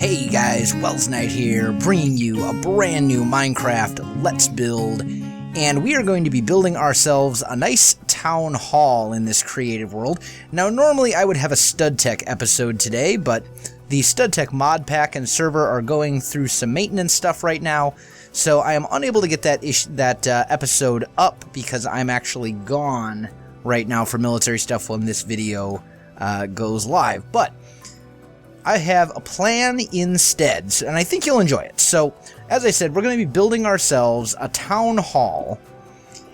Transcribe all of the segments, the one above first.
Hey guys, Welsknight here, bringing you a brand new Minecraft Let's Build, and we are going to be building ourselves a nice town hall in this creative world. Now normally I would have a StudTech episode today, but the StudTech mod pack and server are going through some maintenance stuff right now, so I am unable to get that episode up because I'm actually gone right now for military stuff when this video goes live. But I have a plan instead, and I think you'll enjoy it. So, as I said, we're going to be building ourselves a town hall,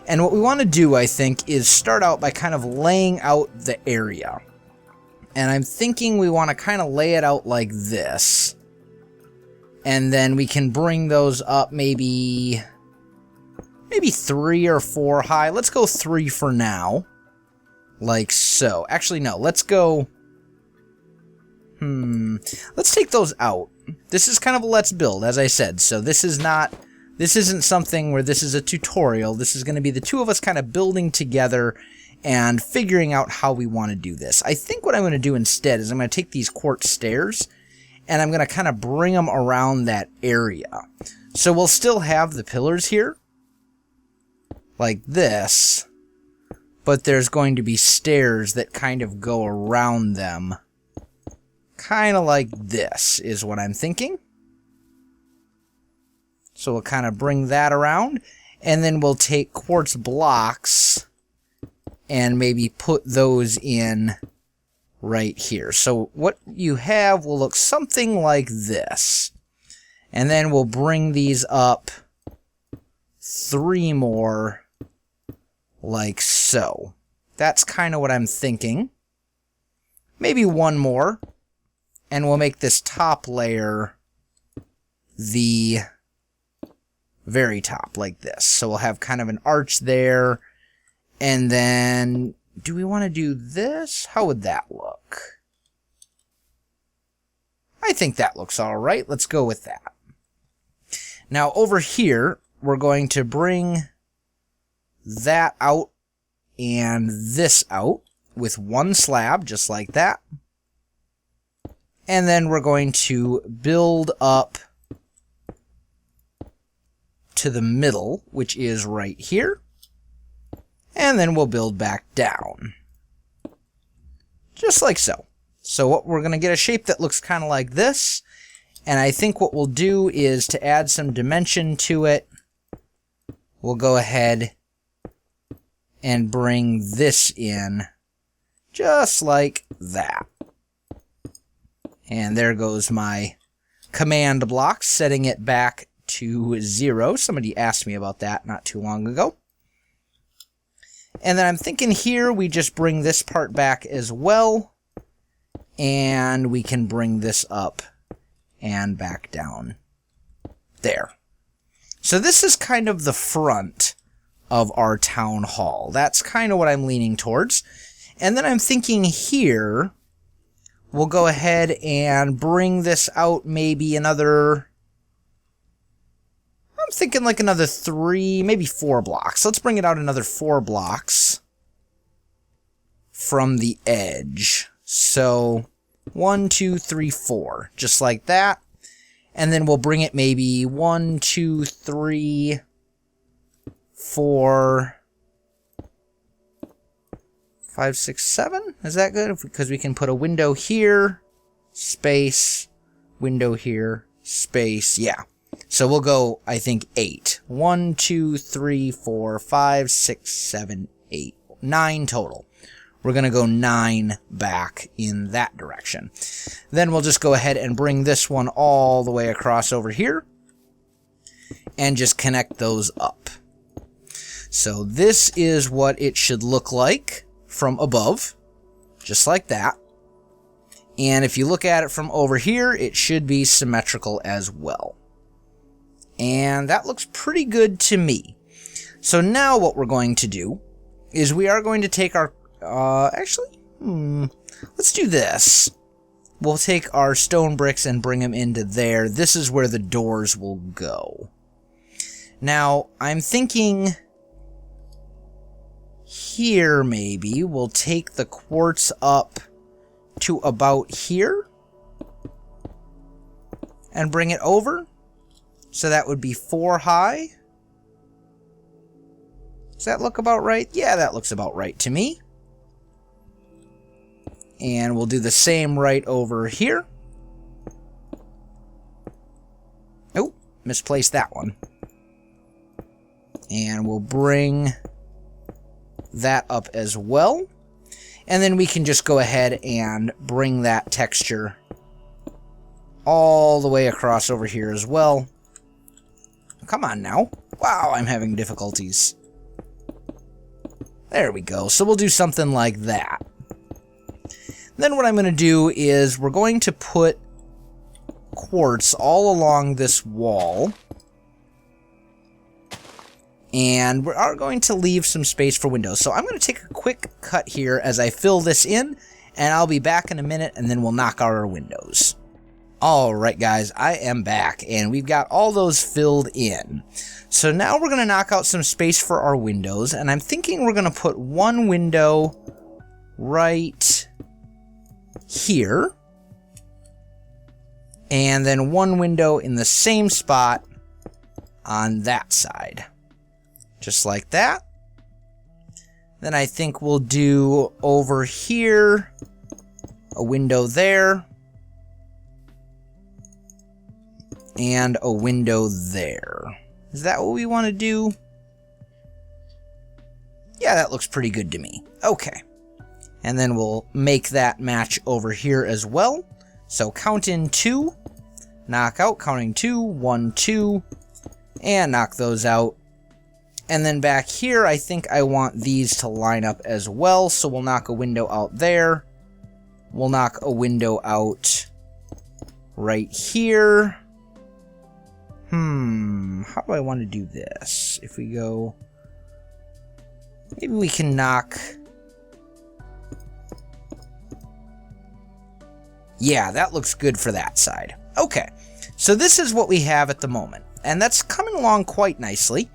and what we want to do, I think, is start out by kind of laying out the area. And I'm thinking we want to kind of lay it out like this, and then we can bring those up maybe 3 or 4 high. Let's go 3 for now, like so. Actually, no, let's go... Let's take those out. This is kind of a let's build, as I said, so this isn't something where this is a tutorial. This is going to be the two of us kind of building together and figuring out how we want to do this. I think what I'm going to do instead is I'm going to take these quartz stairs and I'm going to kind of bring them around that area. So we'll still have the pillars here, like this, but there's going to be stairs that kind of go around them. Kind of like this is what I'm thinking. So we'll kind of bring that around, and then we'll take quartz blocks and maybe put those in right here. So what you have will look something like this. And then we'll bring these up 3 more like so. That's kind of what I'm thinking. Maybe 1 more. And we'll make this top layer the very top, like this. So we'll have kind of an arch there. And then, do we want to do this? How would that look? I think that looks all right. Let's go with that. Now over here, we're going to bring that out and this out with 1 slab, just like that. And then we're going to build up to the middle, which is right here. And then we'll build back down. Just like so. So what we're going to get a shape that looks kind of like this. And I think what we'll do is to add some dimension to it, we'll go ahead and bring this in just like that. And there goes my command block, setting it back to 0. Somebody asked me about that not too long ago. And then I'm thinking here we just bring this part back as well. And we can bring this up and back down. There. So this is kind of the front of our town hall. That's kind of what I'm leaning towards. And then I'm thinking here... we'll go ahead and bring this out maybe another... I'm thinking like another 3, maybe 4 blocks. Let's bring it out another 4 blocks from the edge. So 1, 2, 3, 4. Just like that. And then we'll bring it maybe 1, 2, 3, 4... 5, 6, 7? Is that good? Because we can put a window here, space, window here, space, yeah. So we'll go, I think, 8. 1, 2, 3, 4, 5, 6, 7, 8. 9 total. We're going to go 9 back in that direction. Then we'll just go ahead and bring this one all the way across over here. And just connect those up. So this is what it should look like from above, just like that. And if you look at it from over here, it should be symmetrical as well. And that looks pretty good to me. So now what we're going to do is we are going to take our... let's do this. We'll take our stone bricks and bring them into there. This is where the doors will go. Now, I'm thinking... here, maybe, we'll take the quartz up to about here. and bring it over. So that would be 4 high. Does that look about right? Yeah, that looks about right to me. And we'll do the same right over here. Oh, misplaced that one. And we'll bring that up as well. And then we can just go ahead and bring that texture all the way across over here as well. Come on now. Wow, I'm having difficulties. There we go. So we'll do something like that. Then what I'm going to do is we're going to put quartz all along this wall. And we are going to leave some space for windows. So I'm going to take a quick cut here as I fill this in, and I'll be back in a minute, and then we'll knock out our windows. Alright guys, I am back, and we've got all those filled in. So now we're going to knock out some space for our windows, and I'm thinking we're going to put one window right here, and then one window in the same spot on that side. Just like that. Then I think we'll do over here a window there. And a window there. Is that what we want to do? Yeah, that looks pretty good to me. Okay. And then we'll make that match over here as well. So count in 2. Knock out, counting 2. 1, 2. And knock those out. And then back here, I think I want these to line up as well. So we'll knock a window out there. We'll knock a window out right here. How do I want to do this? If we go... Maybe we can knock... Yeah, that looks good for that side. Okay, so this is what we have at the moment. And that's coming along quite nicely.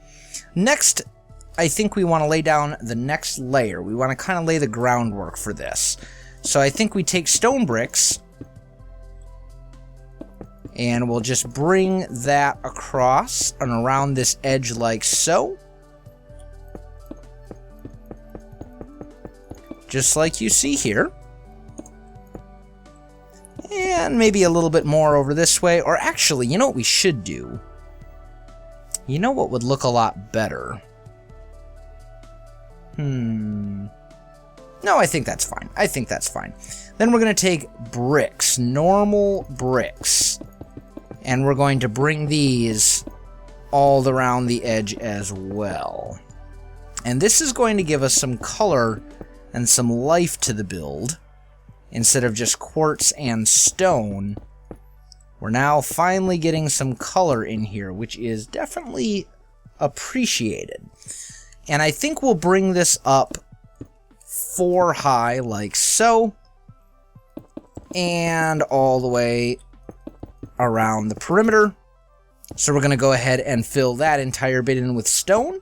Next, I think we want to lay down the next layer. We want to kind of lay the groundwork for this. So I think we take stone bricks... And we'll just bring that across and around this edge like so. Just like you see here. And maybe a little bit more over this way. Or actually, you know what we should do? You know what would look a lot better? No, I think that's fine. I think that's fine. Then we're going to take bricks. Normal bricks. And we're going to bring these all around the edge as well. And this is going to give us some color and some life to the build. Instead of just quartz and stone, we're now finally getting some color in here, which is definitely appreciated. And I think we'll bring this up 4 high like so. And all the way around the perimeter. So we're going to go ahead and fill that entire bit in with stone.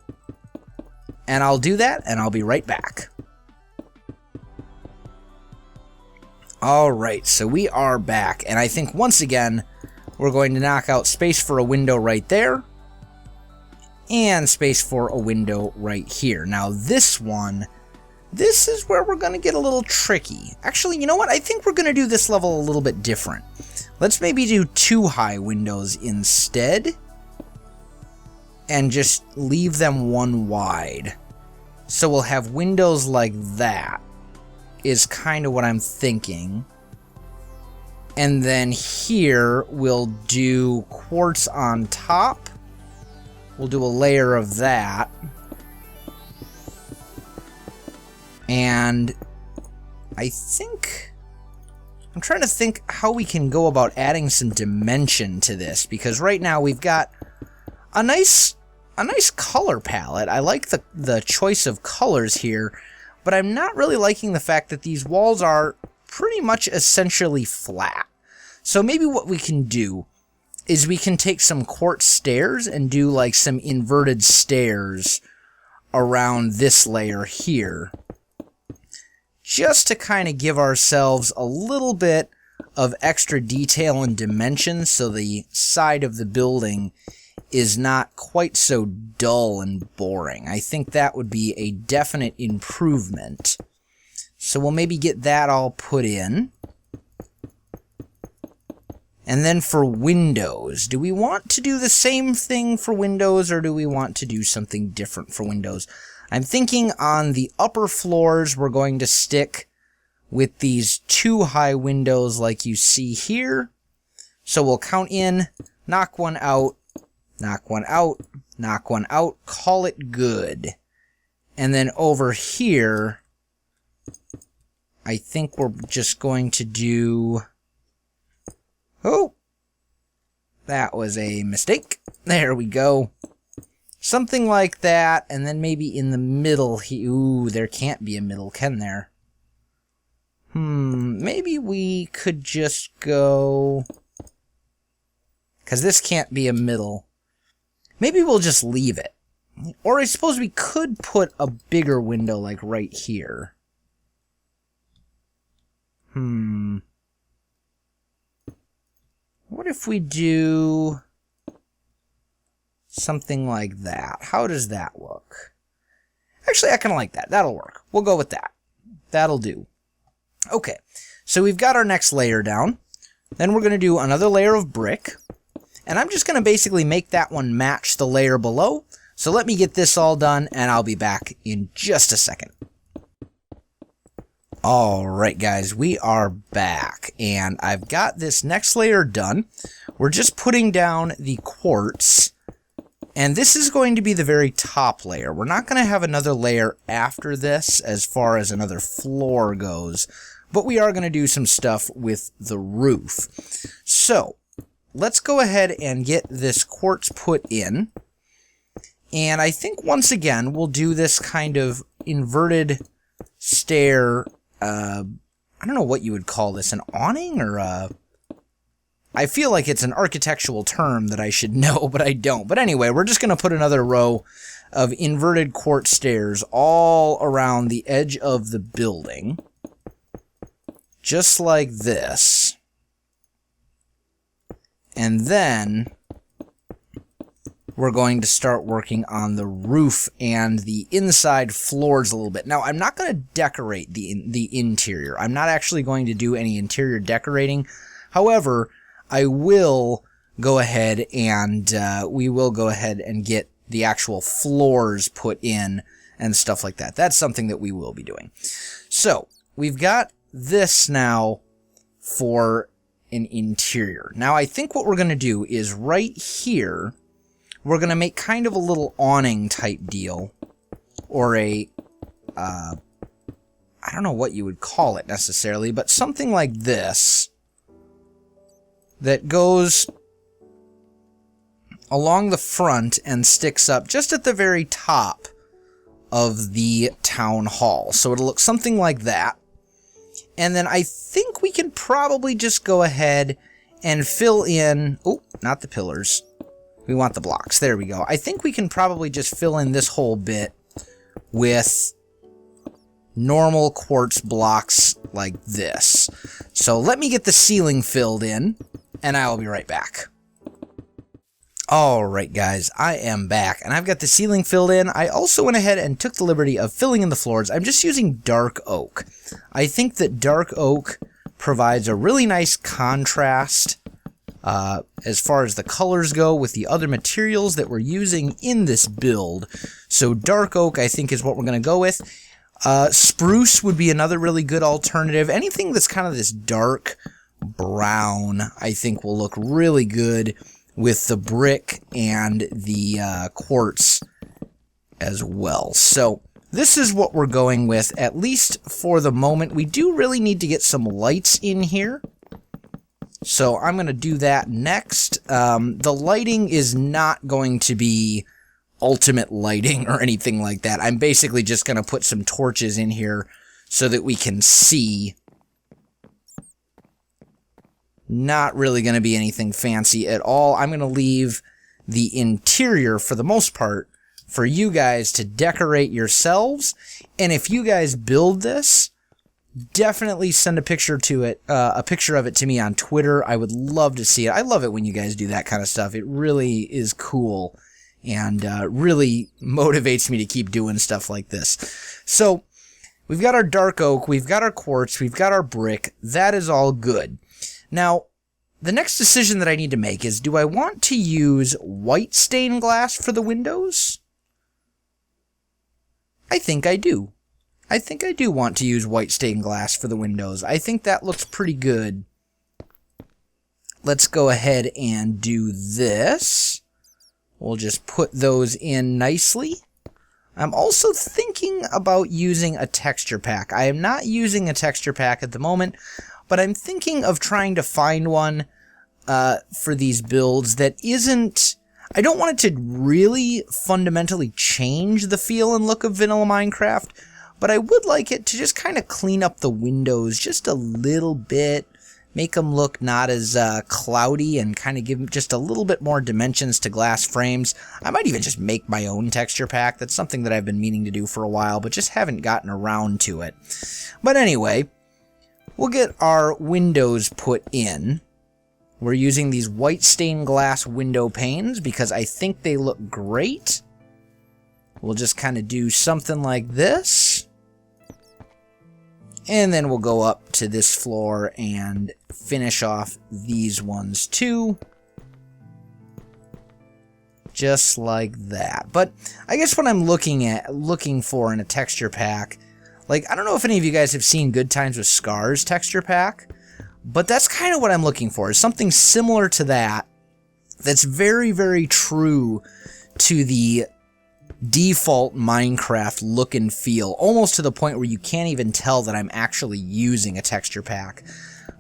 And I'll do that, and I'll be right back. Alright, so we are back. And I think once again, we're going to knock out space for a window right there. And space for a window right here. Now this one, this is where we're going to get a little tricky. Actually, you know what? I think we're going to do this level a little bit different. Let's maybe do 2 high windows instead. And just leave them 1 wide. So we'll have windows like that. Is kind of what I'm thinking. And then here we'll do quartz on top. We'll do a layer of that. And I think... I'm trying to think how we can go about adding some dimension to this, because right now we've got a nice color palette. I like the choice of colors here, but I'm not really liking the fact that these walls are pretty much essentially flat. So maybe what we can do is we can take some quartz stairs and do like some inverted stairs around this layer here. Just to kind of give ourselves a little bit of extra detail and dimension so the side of the building is not quite so dull and boring. I think that would be a definite improvement. So we'll maybe get that all put in. And then for windows, do we want to do the same thing for windows, or do we want to do something different for windows? I'm thinking on the upper floors we're going to stick with these 2 high windows like you see here. So we'll count in, knock one out, knock one out, knock one out, call it good. And then over here, I think we're just going to do... Oh, that was a mistake. There we go. Something like that, and then maybe in the middle. Ooh, there can't be a middle, can there? Maybe we could just go... because this can't be a middle. Maybe we'll just leave it. Or I suppose we could put a bigger window, like right here. What if we do something like that? How does that look? Actually, I kind of like that. That'll work. We'll go with that. That'll do. Okay, so we've got our next layer down. Then we're going to do another layer of brick. And I'm just going to basically make that one match the layer below. So let me get this all done, and I'll be back in just a second. Alright guys, we are back, and I've got this next layer done. We're just putting down the quartz, and this is going to be the very top layer. We're not going to have another layer after this as far as another floor goes, but we are going to do some stuff with the roof. So, let's go ahead and get this quartz put in, and I think once again we'll do this kind of inverted stair. I don't know what you would call this, an awning or I feel like it's an architectural term that I should know, but I don't. But anyway, we're just going to put another row of inverted quartz stairs all around the edge of the building, just like this. And then we're going to start working on the roof and the inside floors a little bit. Now, I'm not going to decorate the interior. I'm not actually going to do any interior decorating. However, I will go ahead and we will go ahead and get the actual floors put in and stuff like that. That's something that we will be doing. So, we've got this now for an interior. Now, I think what we're going to do is right here, we're going to make kind of a little awning type deal, or a, I don't know what you would call it necessarily, but something like this that goes along the front and sticks up just at the very top of the town hall. So it'll look something like that. And then I think we can probably just go ahead and fill in, oh, not the pillars. We want the blocks. There we go. I think we can probably just fill in this whole bit with normal quartz blocks like this. So let me get the ceiling filled in, and I will be right back. Alright guys, I am back, and I've got the ceiling filled in. I also went ahead and took the liberty of filling in the floors. I'm just using dark oak. I think that dark oak provides a really nice contrast as far as the colors go with the other materials that we're using in this build. So dark oak, I think, is what we're going to go with. Spruce would be another really good alternative. Anything that's kind of this dark brown, I think, will look really good with the brick and the quartz as well. So this is what we're going with, at least for the moment. We do really need to get some lights in here. So I'm going to do that next. The lighting is not going to be ultimate lighting or anything like that. I'm basically just going to put some torches in here so that we can see. Not really going to be anything fancy at all. I'm going to leave the interior, for the most part, for you guys to decorate yourselves. And if you guys build this, definitely send a picture of it to me on Twitter. I would love to see it. I love it when you guys do that kind of stuff. It really is cool and really motivates me to keep doing stuff like this. So we've got our dark oak, we've got our quartz, we've got our brick. That is all good. Now, the next decision that I need to make is, do I want to use white stained glass for the windows? I think I do. I think I do want to use white stained glass for the windows. I think that looks pretty good. Let's go ahead and do this. We'll just put those in nicely. I'm also thinking about using a texture pack. I am not using a texture pack at the moment, but I'm thinking of trying to find one for these builds that isn't... I don't want it to really fundamentally change the feel and look of vanilla Minecraft, but I would like it to just kind of clean up the windows just a little bit, make them look not as cloudy, and kind of give them just a little bit more dimensions to glass frames. I might even just make my own texture pack. That's something that I've been meaning to do for a while, but just haven't gotten around to it. But anyway, we'll get our windows put in. We're using these white stained glass window panes because I think they look great. We'll just kind of do something like this. And then we'll go up to this floor and finish off these ones too. Just like that. But I guess what I'm looking for in a texture pack, like, I don't know if any of you guys have seen Good Times with Scars texture pack, but that's kind of what I'm looking for, is something similar to that, that's very, very true to the default Minecraft look and feel, almost to the point where you can't even tell that I'm actually using a texture pack.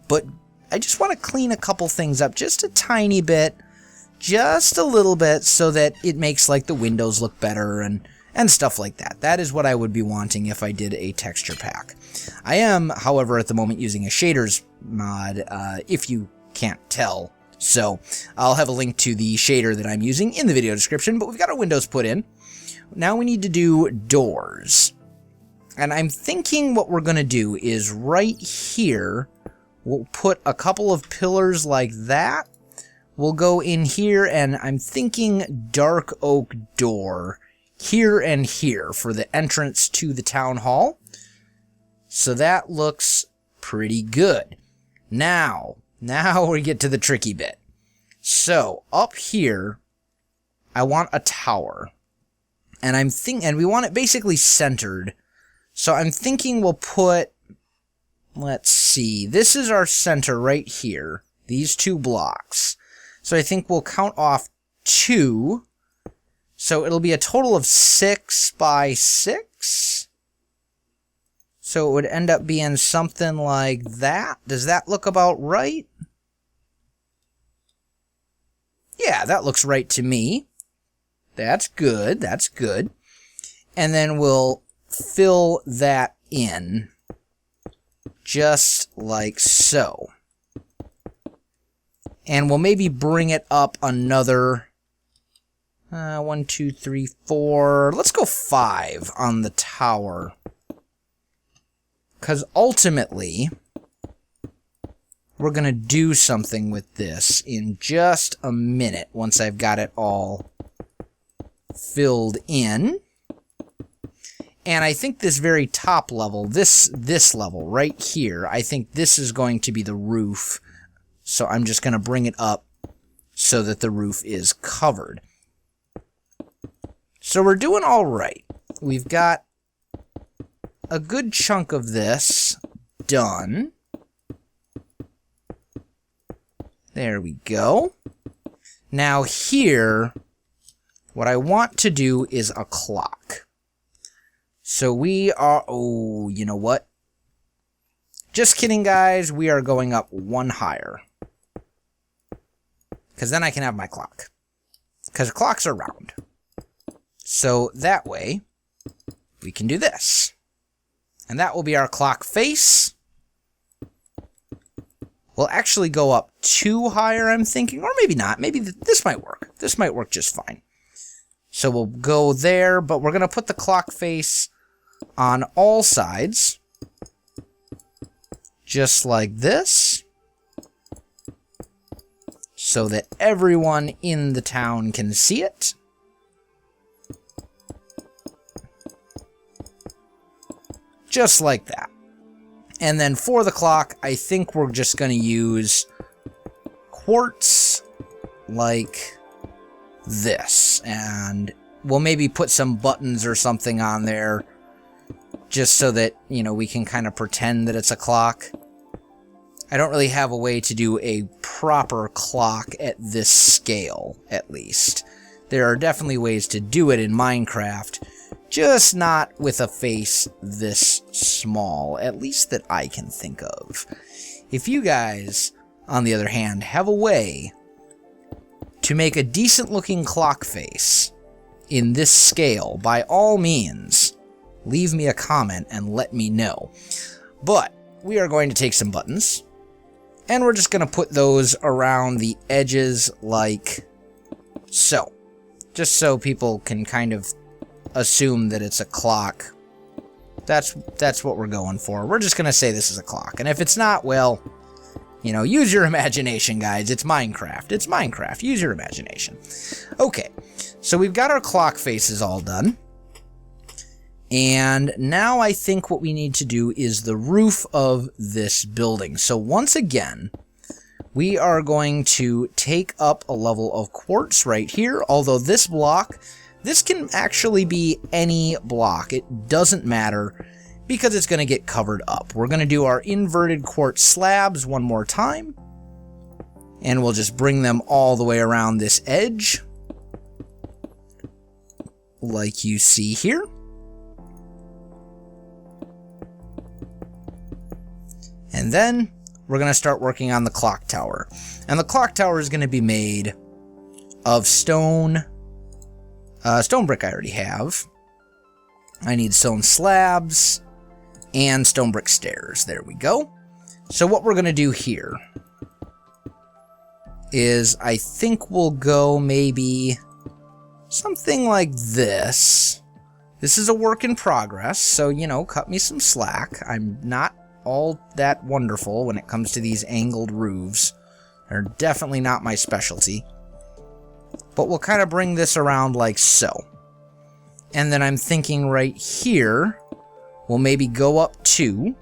But I just want to clean a couple things up just a tiny bit, just a little bit, so that it makes like the windows look better and stuff like that. That is what I would be wanting if I did a texture pack. I am, however, at the moment using a shaders mod, if you can't tell. So I'll have a link to the shader that I'm using in the video description, but we've got our windows put in. Now we need to do doors. And I'm thinking what we're going to do is right here, we'll put a couple of pillars like that. We'll go in here, and I'm thinking dark oak door here and here for the entrance to the town hall. So that looks pretty good. Now we get to the tricky bit. So up here, I want a tower. And and we want it basically centered. So I'm thinking we'll put, let's see, this is our center right here, these 2 blocks. So I think we'll count off 2. So it'll be a total of 6 by 6. So it would end up being something like that. Does that look about right? Yeah, that looks right to me. That's good, that's good. And then we'll fill that in, just like so. And we'll maybe bring it up another 1, 2, 3, 4. Let's go 5 on the tower. Because ultimately, we're going to do something with this in just a minute once I've got it all filled in. And I think this very top level, this level right here, I think this is going to be the roof. So I'm just going to bring it up so that the roof is covered. So we're doing all right. We've got a good chunk of this done. There we go. Now here, what I want to do is a clock. So we are, oh, you know what? Just kidding, guys. We are going up 1 higher. Because then I can have my clock. Because clocks are round. So that way, we can do this. And that will be our clock face. We'll actually go up 2 higher, I'm thinking. Or maybe not. Maybe this might work. This might work just fine. So we'll go there, but we're going to put the clock face on all sides. just like this, so that everyone in the town can see it. Just like that. And then for the clock, I think we're just going to use quartz like this. And we'll maybe put some buttons or something on there just so that, you know, we can kind of pretend that it's a clock. I don't really have a way to do a proper clock at this scale, at least. There are definitely ways to do it in Minecraft, just not with a face this small, at least that I can think of. If you guys, on the other hand, have a way to make a decent-looking clock face in this scale, by all means, leave me a comment and let me know. But we are going to take some buttons, and we're just going to put those around the edges like so. Just so people can kind of assume that it's a clock. That's what we're going for. We're just going to say this is a clock. And if it's not, well, you know, use your imagination, guys. It's Minecraft. It's Minecraft. Use your imagination. Okay, so we've got our clock faces all done. And now I think what we need to do is the roof of this building. So once again, we are going to take up a level of quartz right here. Although this block, this can actually be any block. It doesn't matter because it's going to get covered up. We're going to do our inverted quartz slabs one more time. And we'll just bring them all the way around this edge, like you see here. And then we're going to start working on the clock tower. And the clock tower is going to be made of stone. Stone brick I already have. I need stone slabs and stone brick stairs. There we go. So what we're going to do here is I think we'll go maybe something like this. This is a work in progress, so, you know, cut me some slack. I'm not all that wonderful when it comes to these angled roofs. They're definitely not my specialty. But we'll kind of bring this around like so. And then I'm thinking right here, we'll maybe go up 2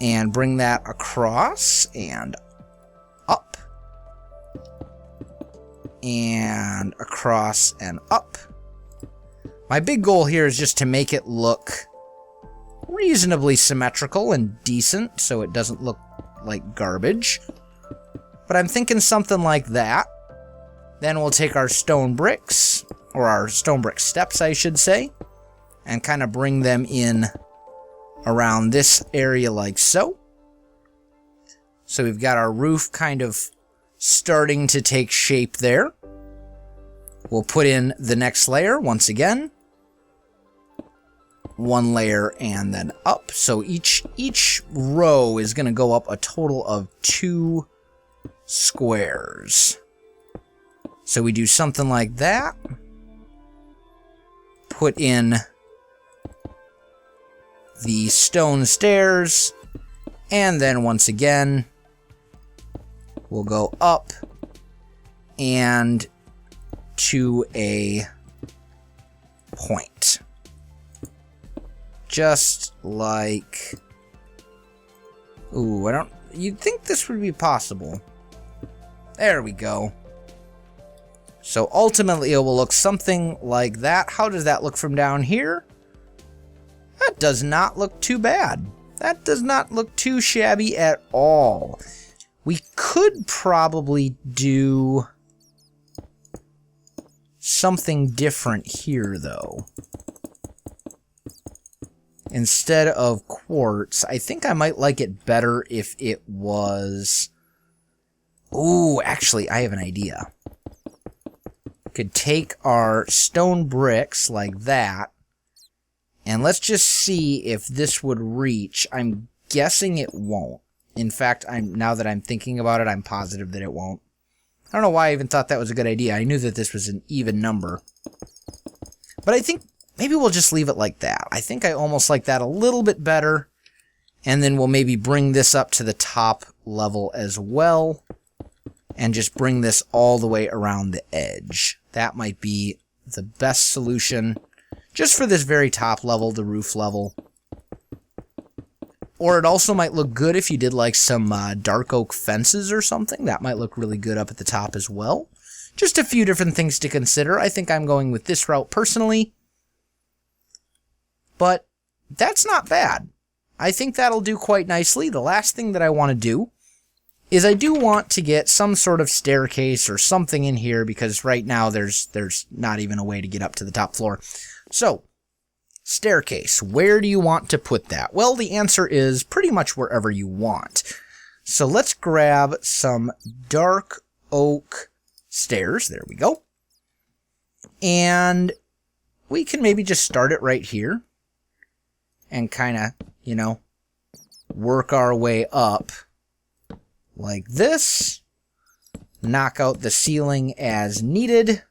and bring that across and up and across and up. My big goal here is just to make it look reasonably symmetrical and decent so it doesn't look like garbage. But I'm thinking something like that. Then we'll take our stone bricks, or our stone brick steps I should say, and kind of bring them in around this area like so. So we've got our roof kind of starting to take shape there. We'll put in the next layer once again. One layer and then up. So each row is going to go up a total of 2 squares. So we do something like that. Put in the stone stairs. And then once again, we'll go up and to a point. Just like... Ooh, you'd think this would be possible. There we go. So ultimately it will look something like that. How does that look from down here? That does not look too bad. That does not look too shabby at all. We could probably do something different here, though. Instead of quartz, I think I might like it better if it was... Ooh, actually, I have an idea. Could take our stone bricks like that, and let's just see if this would reach. I'm guessing it won't. In fact, now that I'm thinking about it, I'm positive that it won't. I don't know why I even thought that was a good idea. I knew that this was an even number. But I think maybe we'll just leave it like that. I think I almost like that a little bit better. And then we'll maybe bring this up to the top level as well. And just bring this all the way around the edge. That might be the best solution. Just for this very top level, the roof level. Or it also might look good if you did like some dark oak fences or something. That might look really good up at the top as well. Just a few different things to consider. I think I'm going with this route personally. But that's not bad. I think that'll do quite nicely. The last thing that I want to do is I do want to get some sort of staircase or something in here, because right now there's not even a way to get up to the top floor. So, staircase, where do you want to put that? Well, the answer is pretty much wherever you want. So let's grab some dark oak stairs. There we go. And we can maybe just start it right here and kind of, you know, work our way up like this. Knock out the ceiling as needed,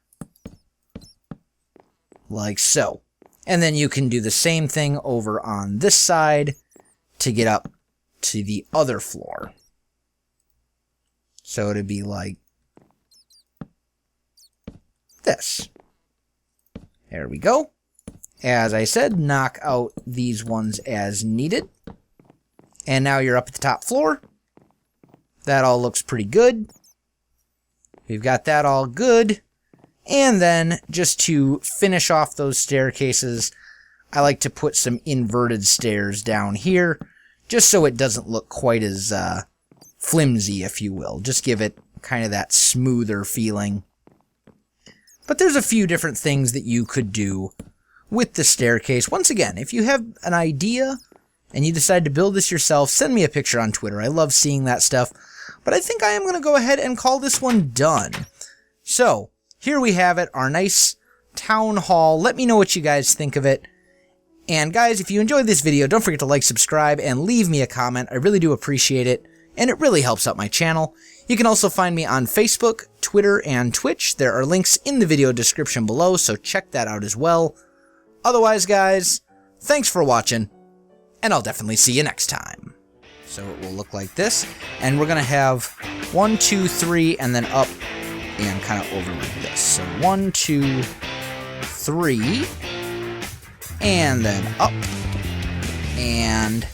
like so. And then you can do the same thing over on this side to get up to the other floor. So it'd be like this. There we go. As I said, knock out these ones as needed. And now you're up at the top floor. That all looks pretty good. We've got that all good. And then, just to finish off those staircases, I like to put some inverted stairs down here, just so it doesn't look quite as flimsy, if you will. Just give it kind of that smoother feeling. But there's a few different things that you could do with the staircase. Once again, if you have an idea and you decide to build this yourself, send me a picture on Twitter. I love seeing that stuff. But I think I am going to go ahead and call this one done. So, here we have it, our nice town hall. Let me know what you guys think of it. And guys, if you enjoyed this video, don't forget to like, subscribe, and leave me a comment. I really do appreciate it, and it really helps out my channel. You can also find me on Facebook, Twitter, and Twitch. There are links in the video description below, so check that out as well. Otherwise, guys, thanks for watching, and I'll definitely see you next time. So it will look like this, and we're going to have 1, 2, 3, and then up and kind of over like this. So 1, 2, 3, and then up, and